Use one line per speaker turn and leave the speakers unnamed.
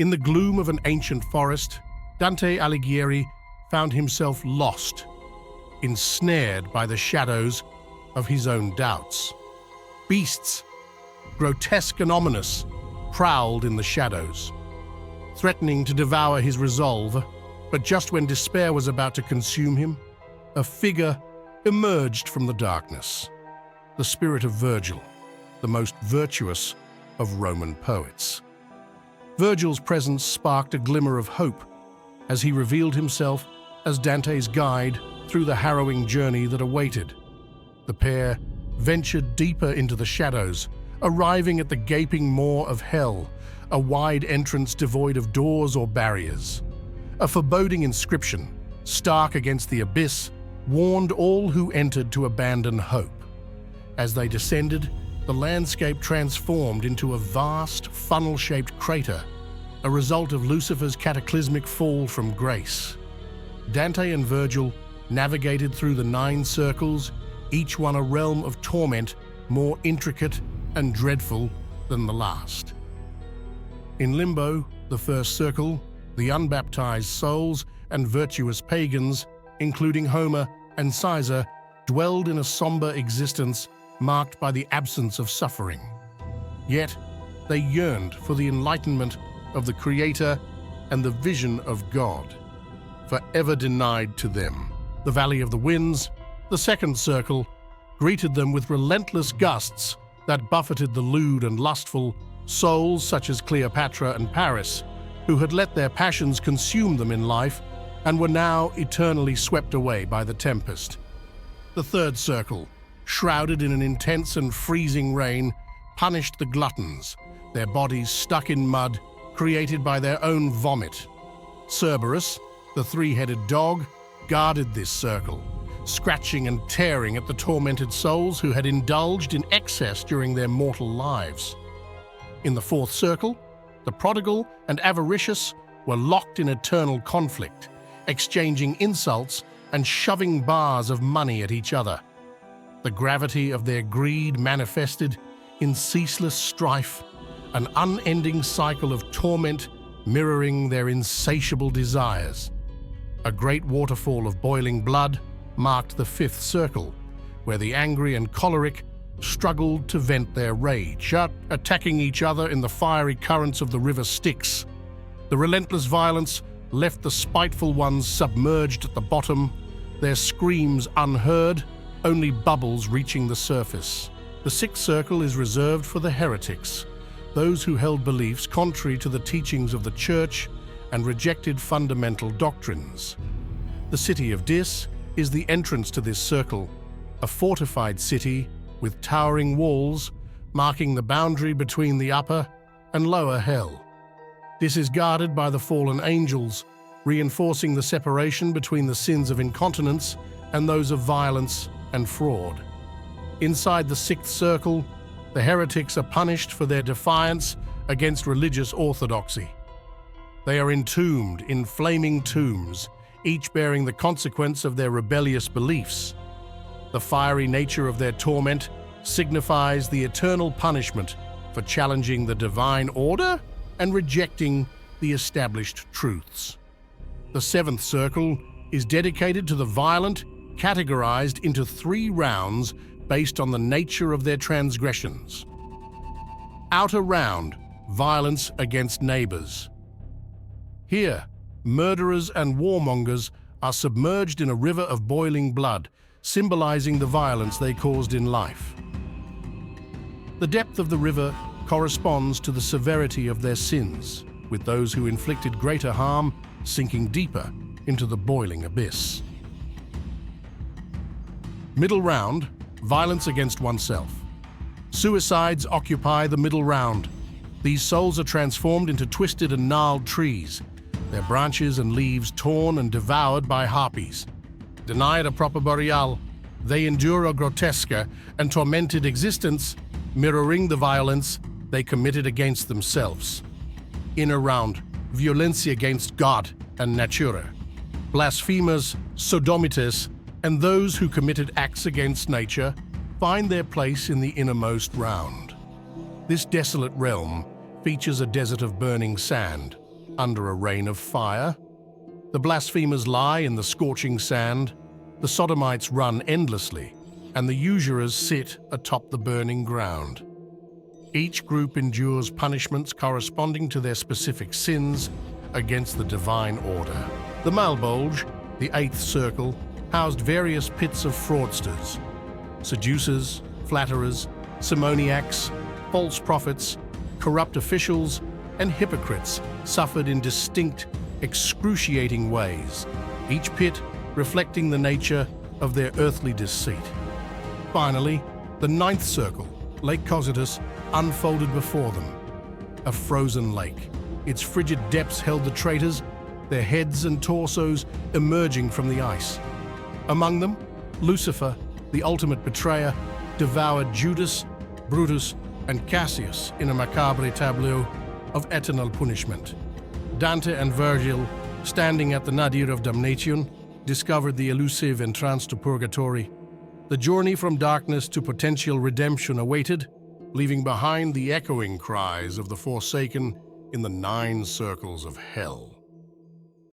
In the gloom of an ancient forest, Dante Alighieri found himself lost, ensnared by the shadows of his own doubts. Beasts, grotesque and ominous, prowled in the shadows, threatening to devour his resolve. But just when despair was about to consume him, a figure emerged from the darkness, the spirit of Virgil, the most virtuous of Roman poets. Virgil's presence sparked a glimmer of hope as he revealed himself as Dante's guide through the harrowing journey that awaited. The pair ventured deeper into the shadows, arriving at the gaping maw of hell, a wide entrance devoid of doors or barriers. A foreboding inscription, stark against the abyss, warned all who entered to abandon hope. As they descended, the landscape transformed into a vast, funnel-shaped crater, a result of Lucifer's cataclysmic fall from grace. Dante and Virgil navigated through the 9 circles, each one a realm of torment more intricate and dreadful than the last. In Limbo, the first circle, the unbaptized souls and virtuous pagans, including Homer and Caesar, dwelled in a somber existence marked by the absence of suffering. Yet, they yearned for the enlightenment of the Creator and the vision of God, forever denied to them. The Valley of the Winds, the second circle, greeted them with relentless gusts that buffeted the lewd and lustful souls such as Cleopatra and Paris, who had let their passions consume them in life and were now eternally swept away by the tempest. The third circle, shrouded in an intense and freezing rain, punished the gluttons, their bodies stuck in mud created by their own vomit. Cerberus, the 3-headed dog, guarded this circle, scratching and tearing at the tormented souls who had indulged in excess during their mortal lives. In the fourth circle, the prodigal and avaricious were locked in eternal conflict, exchanging insults and shoving bars of money at each other. The gravity of their greed manifested in ceaseless strife, an unending cycle of torment mirroring their insatiable desires. A great waterfall of boiling blood marked the fifth circle, where the angry and choleric struggled to vent their rage, attacking each other in the fiery currents of the river Styx. The relentless violence left the spiteful ones submerged at the bottom, their screams unheard, only bubbles reaching the surface. The sixth circle is reserved for the heretics, those who held beliefs contrary to the teachings of the Church and rejected fundamental doctrines. The city of Dis is the entrance to this circle, a fortified city with towering walls marking the boundary between the upper and lower hell. This is guarded by the fallen angels, reinforcing the separation between the sins of incontinence and those of violence and fraud. Inside the sixth circle, the heretics are punished for their defiance against religious orthodoxy. They are entombed in flaming tombs, each bearing the consequence of their rebellious beliefs. The fiery nature of their torment signifies the eternal punishment for challenging the divine order and rejecting the established truths. The seventh circle is dedicated to the violent, categorized into 3 rounds based on the nature of their transgressions. Outer round, violence against neighbors. Here, murderers and warmongers are submerged in a river of boiling blood, symbolizing the violence they caused in life. The depth of the river corresponds to the severity of their sins, with those who inflicted greater harm sinking deeper into the boiling abyss. Middle round, violence against oneself. Suicides occupy the middle round. These souls are transformed into twisted and gnarled trees, their branches and leaves torn and devoured by harpies. Denied a proper burial, they endure a grotesque and tormented existence, mirroring the violence they committed against themselves. Inner round, violencia against God and natura. Blasphemers, sodomites, and those who committed acts against nature find their place in the innermost round. This desolate realm features a desert of burning sand, under a rain of fire. The blasphemers lie in the scorching sand, the sodomites run endlessly, and the usurers sit atop the burning ground. Each group endures punishments corresponding to their specific sins against the divine order. The Malbolge, the eighth circle, housed various pits of fraudsters, seducers, flatterers, simoniacs, false prophets, corrupt officials, and hypocrites suffered in distinct, excruciating ways, each pit reflecting the nature of their earthly deceit. Finally, the ninth circle, Lake Cocytus, unfolded before them. A frozen lake. Its frigid depths held the traitors, their heads and torsos emerging from the ice. Among them, Lucifer, the ultimate betrayer, devoured Judas, Brutus, and Cassius in a macabre tableau of eternal punishment. Dante and Virgil, standing at the nadir of damnation, discovered the elusive entrance to purgatory. The journey from darkness to potential redemption awaited, leaving behind the echoing cries of the forsaken in the 9 circles of hell.